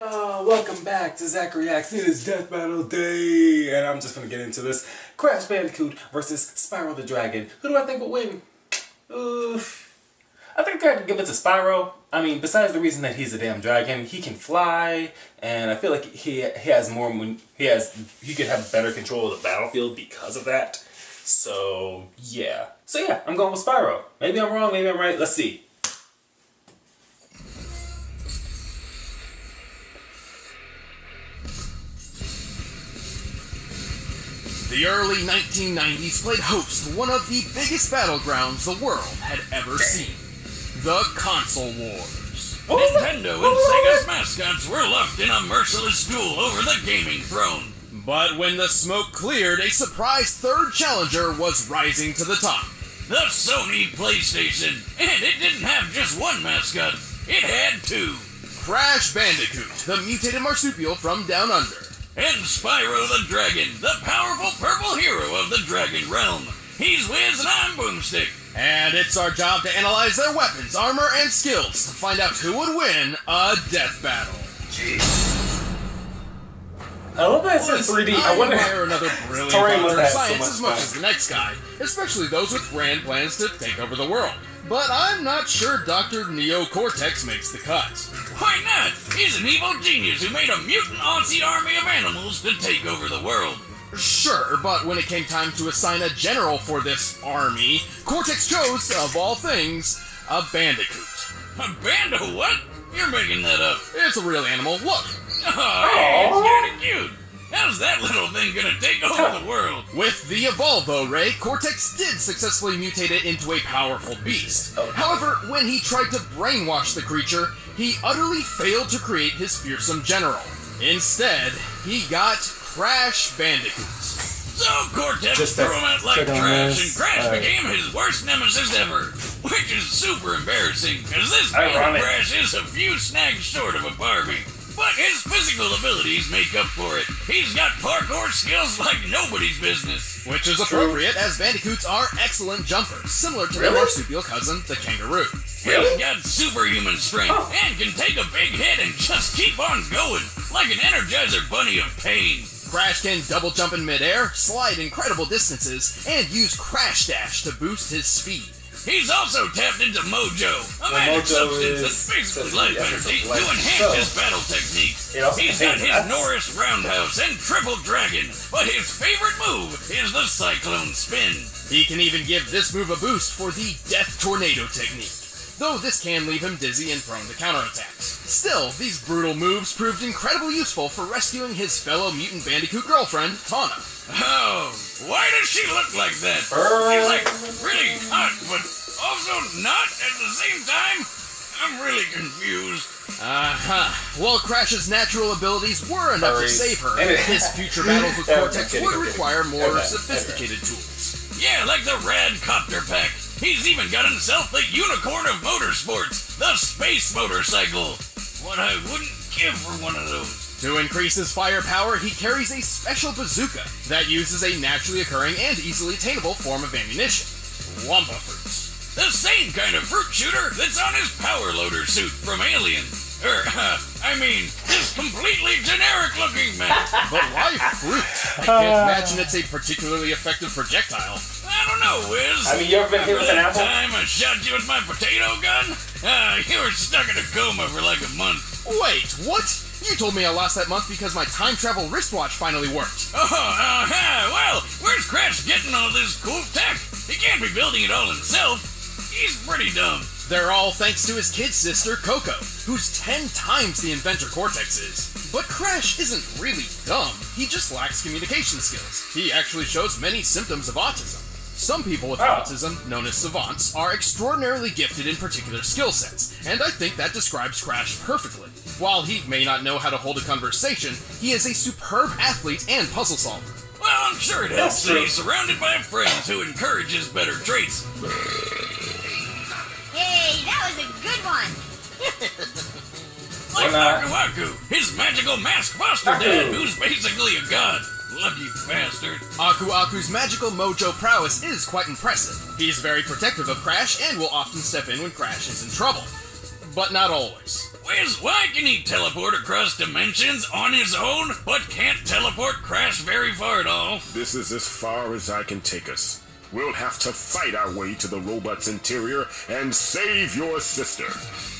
Welcome back to ZachReacts. It is Death Battle Day, and I'm just gonna get into this. Crash Bandicoot versus Spyro the Dragon. Who do I think will win? I think I could give it to Spyro. I mean, besides the reason that he's a damn dragon, he can fly, and I feel like he has more. He could have better control of the battlefield because of that. So yeah, I'm going with Spyro. Maybe I'm wrong, maybe I'm right. Let's see. The early 1990s played host to one of the biggest battlegrounds the world had ever seen. The Console Wars. Nintendo and Biggest Mascots were locked in a merciless duel over the gaming throne. But when the smoke cleared, a surprise third challenger was rising to the top. The Sony PlayStation. And it didn't have just one mascot. It had two. Crash Bandicoot, the mutated marsupial from Down Under. And Spyro the Dragon, the powerful purple hero of the Dragon Realm. He's Wiz and I'm Boomstick. And it's our job to analyze their weapons, armor, and skills to find out who would win a death battle. Jeez. I love that it's in 3D. I wonder admire another brilliant doctor of science as much as the next guy, especially those with grand plans to take over the world. But I'm not sure Dr. Neo Cortex makes the cut. Why not? He's an evil genius who made a mutant Aussie army of animals to take over the world. Sure, but when it came time to assign a general for this army, Cortex chose, of all things, a bandicoot. A bando what? You're making that up. It's a real animal. Look. Oh, hey, it's kinda cute. How's that little thing gonna take over the world? With the Evolvo Ray, Cortex did successfully mutate it into a powerful beast. However, when he tried to brainwash the creature, he utterly failed to create his fearsome general. Instead, he got Crash Bandicoot. So Cortex threw him out like trash, and Crash became his worst nemesis ever. Which is super embarrassing, because this man Crash is a few snags short of a Barbie. But his physical abilities make up for it. He's got parkour skills like nobody's business. Which is appropriate, as bandicoots are excellent jumpers, similar to their marsupial cousin, the kangaroo. He's got superhuman strength, and can take a big hit and just keep on going, like an Energizer Bunny of pain. Crash can double jump in midair, slide incredible distances, and use Crash Dash to boost his speed. He's also tapped into Mojo, a magic substance that's basically life energy, to enhance his battle technique. He's got his Norris Roundhouse and Triple Dragon, but his favorite move is the Cyclone Spin. He can even give this move a boost for the Death Tornado technique, though this can leave him dizzy and prone to counterattacks. Still, these brutal moves proved incredibly useful for rescuing his fellow mutant bandicoot girlfriend, Tana. Oh, why does she look like that? She's like pretty hot, but also not at the same time? I'm really confused. While Crash's natural abilities were enough to save her, his future battles with Cortex would require more sophisticated tools. Yeah, like the Rad Copter Pack. He's even got himself the unicorn of motorsports, the Space Motorcycle. What I wouldn't give for one of those. To increase his firepower, he carries a special bazooka that uses a naturally occurring and easily attainable form of ammunition, Wumpa fruits. The same kind of fruit shooter that's on his power loader suit from Alien. This completely generic-looking man. But why fruit? I can't imagine it's a particularly effective projectile. I don't know, Wiz. I mean, you ever been hit with an apple? Time I shot you with my potato gun? You were stuck in a coma for like a month. Wait, what? You told me I lost that month because my time travel wristwatch finally worked. Well, where's Crash getting all this cool tech? He can't be building it all himself. He's pretty dumb. They're all thanks to his kid sister, Coco, who's 10 times the inventor Cortex is. But Crash isn't really dumb, he just lacks communication skills. He actually shows many symptoms of autism. Some people with autism, known as savants, are extraordinarily gifted in particular skill sets, and I think that describes Crash perfectly. While he may not know how to hold a conversation, he is a superb athlete and puzzle solver. Well, I'm sure it helps that he's surrounded by friends who encourage his better traits. Hey, that was a good one! Like Aku Aku, his magical mask foster dad, who's basically a god. Lucky bastard. Aku Aku's magical mojo prowess is quite impressive. He's very protective of Crash and will often step in when Crash is in trouble. But not always. Wiz, why can he teleport across dimensions on his own, but can't teleport Crash very far at all? This is as far as I can take us. We'll have to fight our way to the robot's interior and save your sister.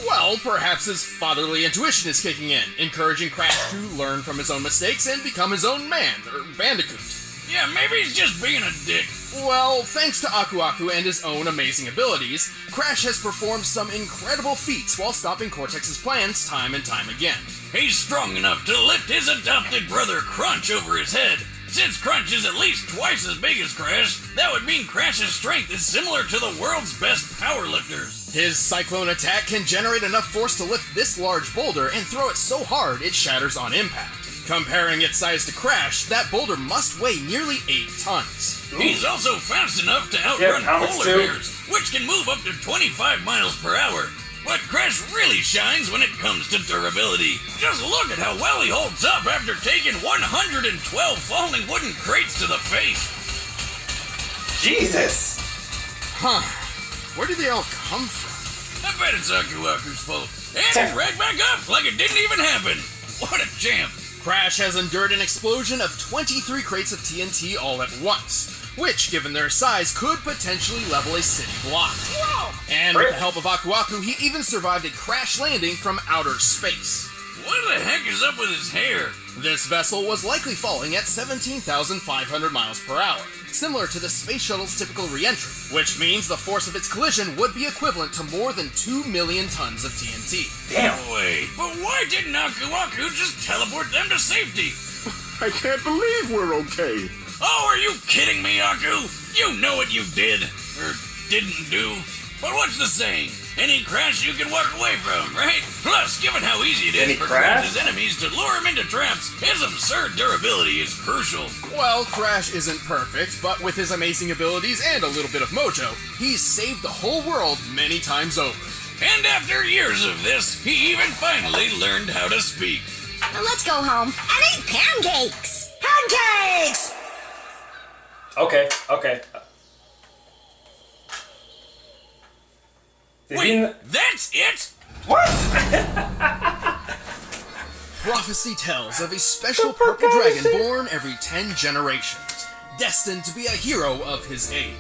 Well, perhaps his fatherly intuition is kicking in, encouraging Crash to learn from his own mistakes and become his own man, or bandicoot. Yeah, maybe he's just being a dick. Well, thanks to Aku Aku and his own amazing abilities, Crash has performed some incredible feats while stopping Cortex's plans time and time again. He's strong enough to lift his adopted brother Crunch over his head. Since Crunch is at least twice as big as Crash, that would mean Crash's strength is similar to the world's best powerlifters. His cyclone attack can generate enough force to lift this large boulder and throw it so hard it shatters on impact. Comparing its size to Crash, that boulder must weigh nearly 8 tons. He's also fast enough to outrun polar bears, which can move up to 25 miles per hour. But Crash really shines when it comes to durability. Just look at how well he holds up after taking 112 falling wooden crates to the face. Jesus! Huh. Where did they all come from? I bet it's Aku Aku's fault. And he's right back up like it didn't even happen. What a champ. Crash has endured an explosion of 23 crates of TNT all at once, which, given their size, could potentially level a city block. Whoa! And with the help of Aku Aku, he even survived a crash landing from outer space. What the heck is up with his hair? This vessel was likely falling at 17,500 miles per hour, similar to the space shuttle's typical re-entry, which means the force of its collision would be equivalent to more than 2 million tons of TNT. Damn! Wait, but why didn't Aku Aku just teleport them to safety? I can't believe we're okay. Oh, are you kidding me, Aku? You know what you did, or didn't do. But what's the saying? Any crash you can walk away from, right? Plus, given how easy it is for Crash's enemies to lure him into traps, his absurd durability is crucial. Well, Crash isn't perfect, but with his amazing abilities and a little bit of mojo, he's saved the whole world many times over. And after years of this, he even finally learned how to speak. Let's go home and eat pancakes! Pancakes! Okay. Wait, that's it? What? Prophecy tells of a special purple dragon born every 10 generations, destined to be a hero of his age.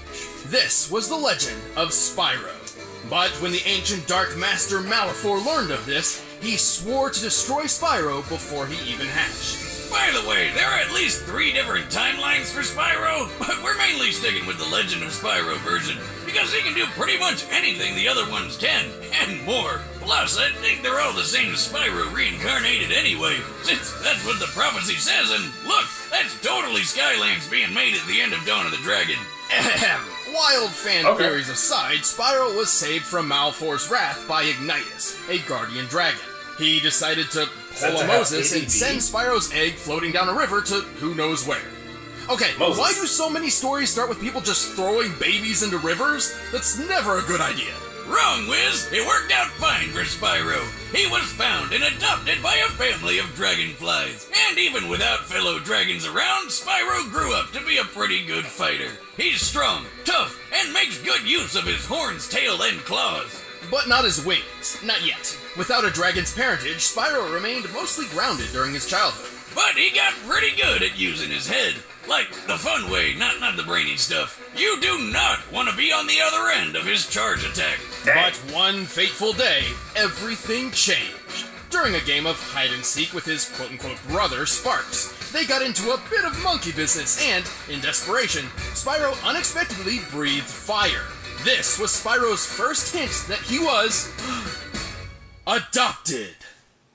This was the legend of Spyro. But when the ancient Dark Master Malefor learned of this, he swore to destroy Spyro before he even hatched. By the way, there are at least 3 different timelines for Spyro, but we're mainly sticking with the Legend of Spyro version, because he can do pretty much anything the other ones can, and more. Plus, I think they're all the same Spyro reincarnated anyway, since that's what the prophecy says, and look, that's totally Skylands being made at the end of Dawn of the Dragon. Ahem. Wild fan theories aside, Spyro was saved from Malefor's wrath by Ignitus, a guardian dragon. He decided to pull a Moses and send Spyro's egg floating down a river to who knows where. Okay, Moses. Why do so many stories start with people just throwing babies into rivers? That's never a good idea. Wrong, Wiz. It worked out fine for Spyro. He was found and adopted by a family of dragonflies. And even without fellow dragons around, Spyro grew up to be a pretty good fighter. He's strong, tough, and makes good use of his horns, tail, and claws. But not his wings. Not yet. Without a dragon's parentage, Spyro remained mostly grounded during his childhood. But he got pretty good at using his head. Like the fun way, not the brainy stuff. You do not want to be on the other end of his charge attack. But one fateful day, everything changed. During a game of hide-and-seek with his quote-unquote brother, Sparks, they got into a bit of monkey business and, in desperation, Spyro unexpectedly breathed fire. This was Spyro's first hint that he was adopted.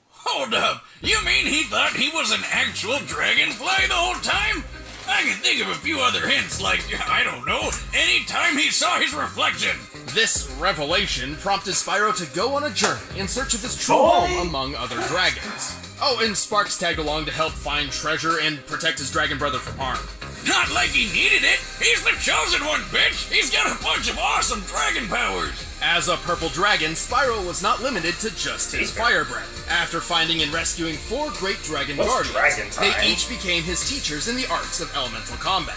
Hold up, you mean he thought he was an actual dragonfly the whole time? I can think of a few other hints, like, I don't know, any time he saw his reflection. This revelation prompted Spyro to go on a journey in search of his true home among other dragons. Oh, and Sparks tagged along to help find treasure and protect his dragon brother from harm. Not like he needed it. He's the chosen one, bitch. He's got a bunch of awesome dragon powers. As a purple dragon, Spyro was not limited to just his fire breath. After finding and rescuing 4 great dragon guardians, they each became his teachers in the arts of elemental combat.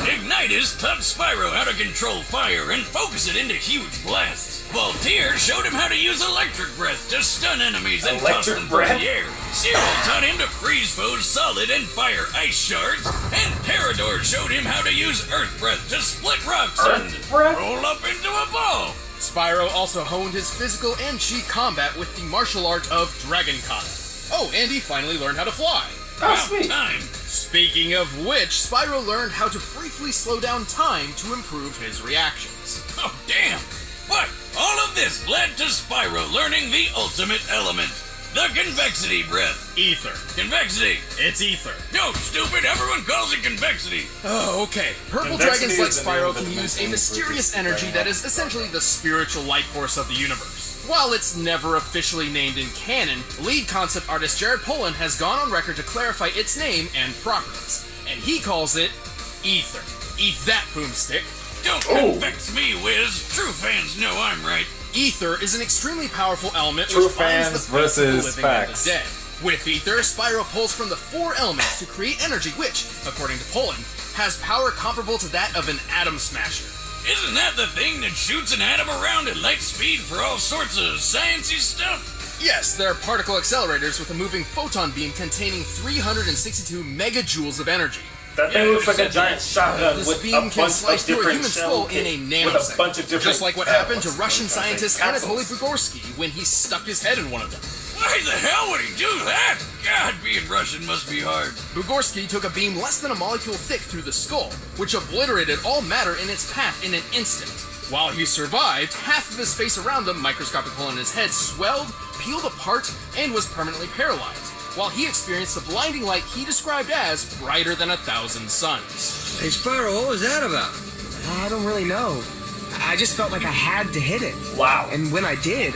Ignitus taught Spyro how to control fire and focus it into huge blasts. Voltaire showed him how to use electric breath to stun enemies and toss them through the air. Cyril taught him to freeze foes solid and fire ice shards. And Terrador showed him how to use earth breath to split rocks and roll up into a ball. Spyro also honed his physical and chi combat with the martial art of Dragon Kata. Oh, and he finally learned how to fly. Oh, sweet. Time. Speaking of which, Spyro learned how to briefly slow down time to improve his reactions. Oh, damn. But all of this led to Spyro learning the ultimate element. The convexity breath. Ether. Convexity. It's ether. No, stupid, everyone calls it convexity. Oh, okay. Purple Convexity dragons like is the Spyro name of can the use a machine mysterious for energy this that is essentially the spiritual life force of the universe. While it's never officially named in canon, lead concept artist Jared Polin has gone on record to clarify its name and properties, and he calls it Ether. Eat that, boomstick. Don't convex me, Wiz. True fans know I'm right. Ether is an extremely powerful element True which binds fans the fates of the versus living and facts. the dead. With Ether, Spyro pulls from the 4 elements to create energy which, according to Polin, has power comparable to that of an atom smasher. Isn't that the thing that shoots an atom around at light speed for all sorts of sciencey stuff? Yes, they're particle accelerators with a moving photon beam containing 362 megajoules of energy. That thing looks like a giant shotgun This with beam a can bunch slice of through a different human shell skull in a with nanosecond. a bunch of different Just like what happened to capsules. Russian scientist Anatoly Bugorsky when he stuck his head in one of them. Why the hell would he do that? God, being Russian must be hard. Bugorsky took a beam less than a molecule thick through the skull, which obliterated all matter in its path in an instant. While he survived, half of his face around the microscopic hole in his head swelled, peeled apart, and was permanently paralyzed, while he experienced the blinding light he described as brighter than 1,000 suns. Hey, Spyro, what was that about? I don't really know. I just felt like I had to hit it. Wow. And when I did,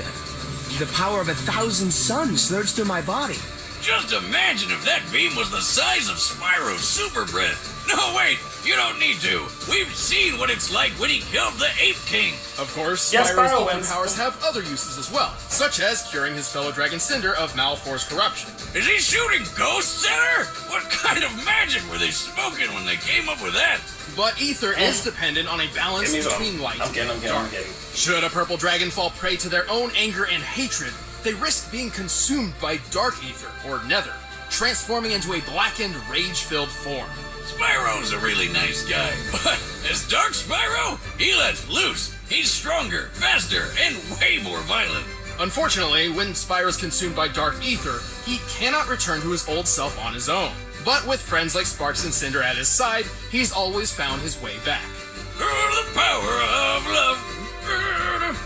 the power of 1,000 suns surged through my body. Just imagine if that beam was the size of Spyro's super breath. No, wait, you don't need to. We've seen what it's like when he killed the Ape King. Of course, Yes, Spyro's Spyro ether wins. powers have other uses as well, such as curing his fellow dragon Cinder of Malfor's corruption. Is he shooting ghosts at her? What kind of magic were they smoking when they came up with that? But ether is dependent on a balance Give me some. between light I'm getting. and dark. Should a purple dragon fall prey to their own anger and hatred, they risk being consumed by dark ether, or nether, transforming into a blackened, rage-filled form. Spyro's a really nice guy, but as Dark Spyro, he lets loose. He's stronger, faster, and way more violent. Unfortunately, when Spyro's consumed by dark ether, he cannot return to his old self on his own. But with friends like Sparks and Cinder at his side, he's always found his way back. The power of love.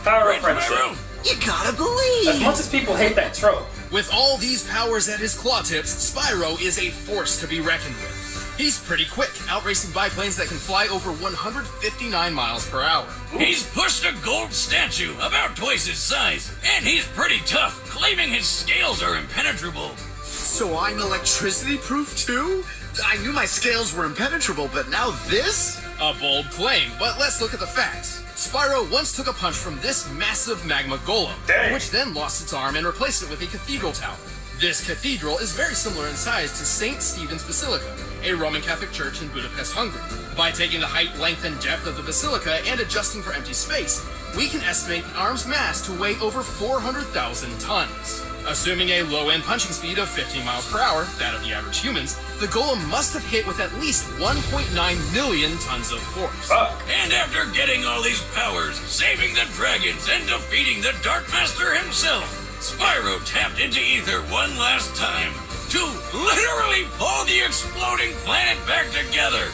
Power of Right, friendship. Spyro? You gotta As believe. much as people hate that trope, With all these powers at his claw tips, Spyro is a force to be reckoned with. He's pretty quick, outracing biplanes that can fly over 159 miles per hour. He's pushed a gold statue about twice his size, and he's pretty tough, claiming his scales are impenetrable. So I'm electricity proof too? I knew my scales were impenetrable, but now this? A bold claim, but let's look at the facts. Spyro once took a punch from this massive magma golem, Dang. which then lost its arm and replaced it with a cathedral tower. This cathedral is very similar in size to St. Stephen's Basilica, a Roman Catholic church in Budapest, Hungary. By taking the height, length, and depth of the basilica and adjusting for empty space, we can estimate the arm's mass to weigh over 400,000 tons. Assuming a low-end punching speed of 15 miles per hour, that of the average humans, the golem must have hit with at least 1.9 million tons of force. fuck. And after getting all these powers, saving the dragons, and defeating the Dark Master himself, Spyro tapped into ether one last time to literally pull the exploding planet back together.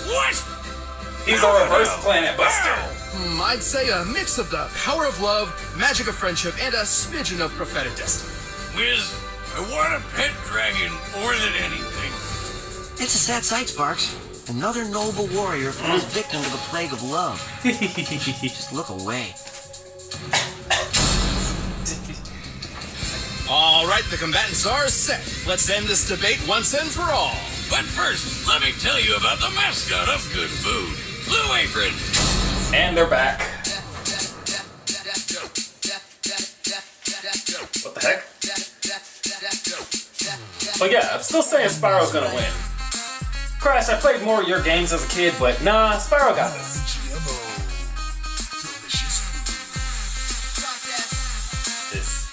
What? He's a reverse planet buster. I'd say a mix of the power of love, magic of friendship, and a smidgen of prophetic destiny. Wiz, I want a pet dragon more than anything. It's a sad sight, Sparks. Another noble warrior falls victim to the plague of love. Just look away. All right, the combatants are set. Let's end this debate once and for all. But first, let me tell you about the mascot of good food, Blue Apron. And they're back. But yeah, I'm still saying Spyro's gonna win. Crash, I played more of your games as a kid, but nah, Spyro got this.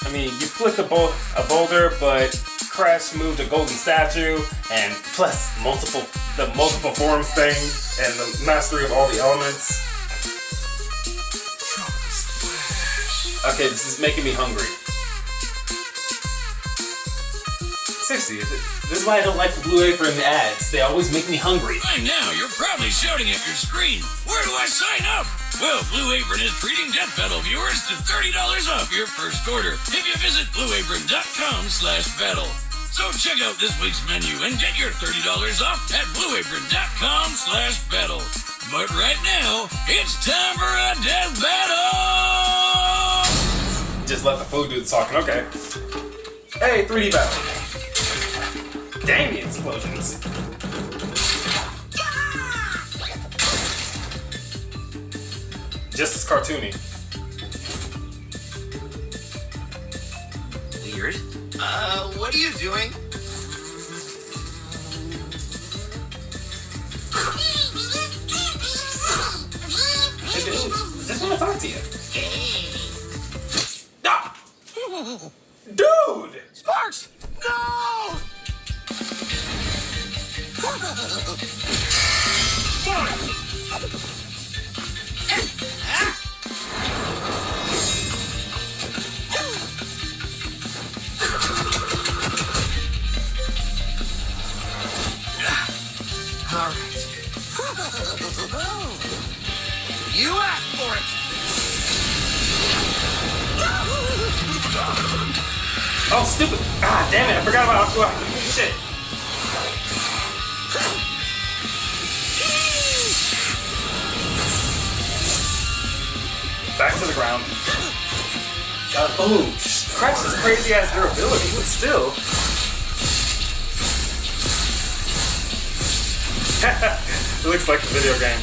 I mean, you flicked a boulder, but Crash moved a golden statue, and plus the multiple forms thing, and the mastery of all the elements. Okay, this is making me hungry. Seriously, this is why I don't like the Blue Apron ads. They always make me hungry. By now, you're probably shouting at your screen, where do I sign up? Well, Blue Apron is treating Death Battle viewers to $30 off your first order if you visit blueapron.com/battle. So check out this week's menu and get your $30 off at blueapron.com/battle. But right now, it's time for a Death Battle! Just let the food do the talking, okay. Hey, 3D battle. Dang the explosions. Just as cartoony. Weird. What are you doing? Hey, dude, just want to talk to you. Ah! Dude! Sparks! No! You asked for it! Oh, stupid! Ah, damn it! I forgot about shit. Back to the ground. Oh, Crash's crazy ass durability, but still. It looks like a video game.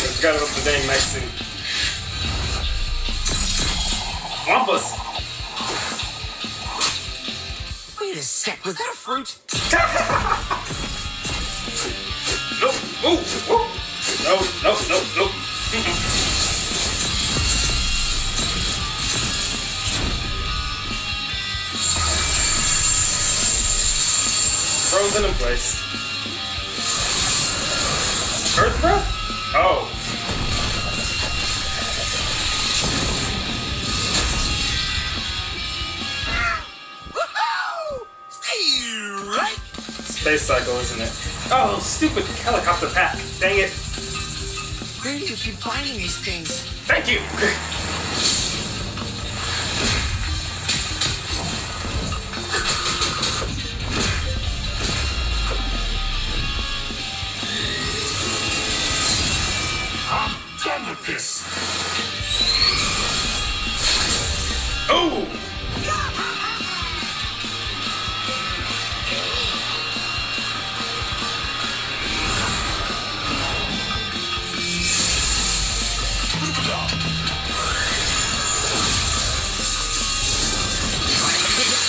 I forgot about the dang night suit. Wampus! Wait a sec, was that a fruit? Nope. Ooh. Ooh. No. Frozen in place. Earth breath? Oh. Space cycle, isn't it? Oh, stupid helicopter pack. Dang it. Where do you keep finding these things? Thank you. I'm done with this. Oh!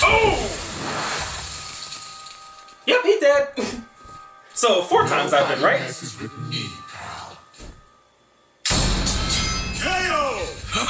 Oh! Yep, he dead. So 4 times I've been right.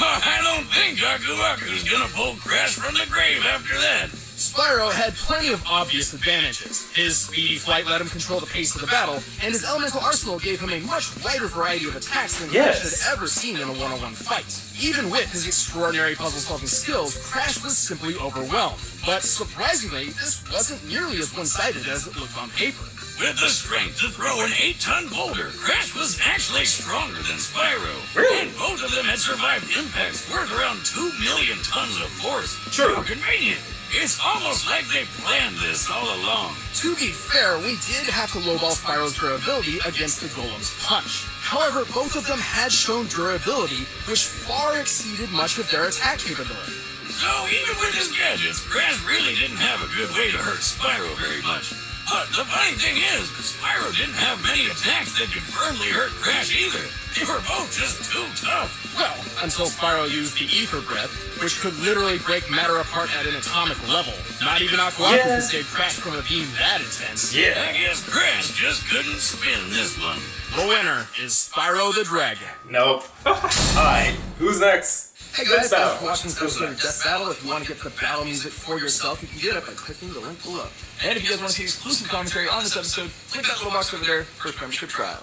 I don't think Dr. Wacker's gonna pull Crash from the grave after that. Spyro had plenty of obvious advantages. His speedy flight let him control the pace of the battle, and his elemental arsenal gave him a much wider variety of attacks than Crash had ever seen in a one-on-one fight. Even with his extraordinary puzzle-solving skills, Crash was simply overwhelmed. But surprisingly, this wasn't nearly as one-sided as it looked on paper. With the strength to throw an 8-ton boulder, Crash was actually stronger than Spyro. Really? And both of them had survived impacts worth around 2 million tons of force. True. How convenient. It's almost like they planned this all along. To be fair, we did have to lowball Spyro's durability against the Golem's punch. However, both of them had shown durability, which far exceeded much of their attack capability. So even with his gadgets, Crash really didn't have a good way to hurt Spyro very much. But the funny thing is, Spyro didn't have many attacks that could firmly hurt Crash either. They were both just too tough. Well, until Spyro used the ether breath, which could literally break matter apart at an atomic level. Not even Aqua could stay trapped from a beam that intense. Yeah. I guess Crash just couldn't spin this one. The winner is Spyro the Dragon. Nope. Alright, who's next? Hey guys, thanks for watching First Player Death Battle. If you want to get the battle music for yourself, you can get it by clicking the link below. And if you guys want to see exclusive commentary on this episode, click that little box over there, first membership trial.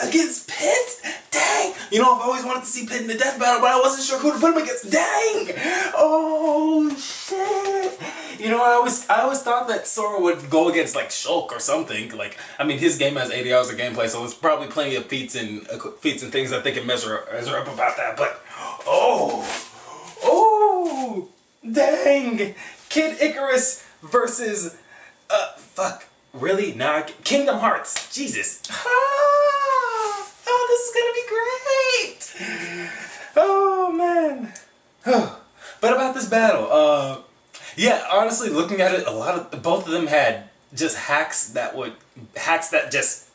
Against Pit? Dang! You know, I've always wanted to see Pit in a death battle, but I wasn't sure who to put him against. Dang! Oh, shit! You know, I always thought that Sora would go against, like, Shulk or something. Like, I mean, his game has 80 hours of gameplay, so there's probably plenty of feats and things that they can measure up about that, but... Oh! Dang! Kid Icarus versus... fuck. Really? Nah, Kingdom Hearts. Jesus. Oh, this is gonna be great! Oh, man. But about this battle, yeah, honestly, looking at it, both of them had just hacks that just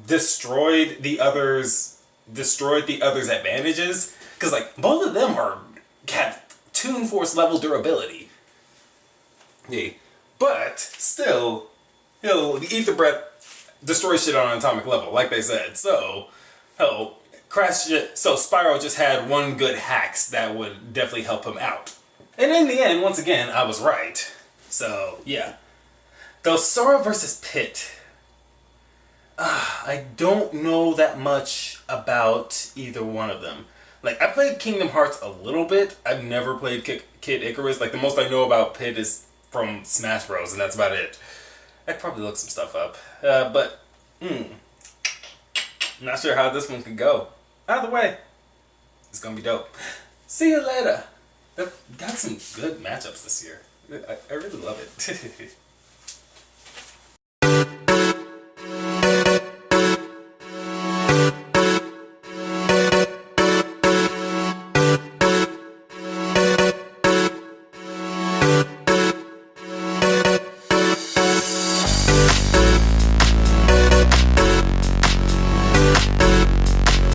destroyed the others' advantages. Because, like, both of them have Toon Force level durability. Yeah. But still, you know, the ether breath destroys shit on an atomic level, like they said. So, Spyro just had one good hacks that would definitely help him out. And in the end, once again, I was right. So, yeah. Though Sora versus Pit, I don't know that much about either one of them. Like, I played Kingdom Hearts a little bit. I've never played Kid Icarus. Like, the most I know about Pit is from Smash Bros, and that's about it. I'd probably look some stuff up. Not sure how this one could go. Either way, it's gonna be dope. See you later. Got some good matchups this year. I really love it.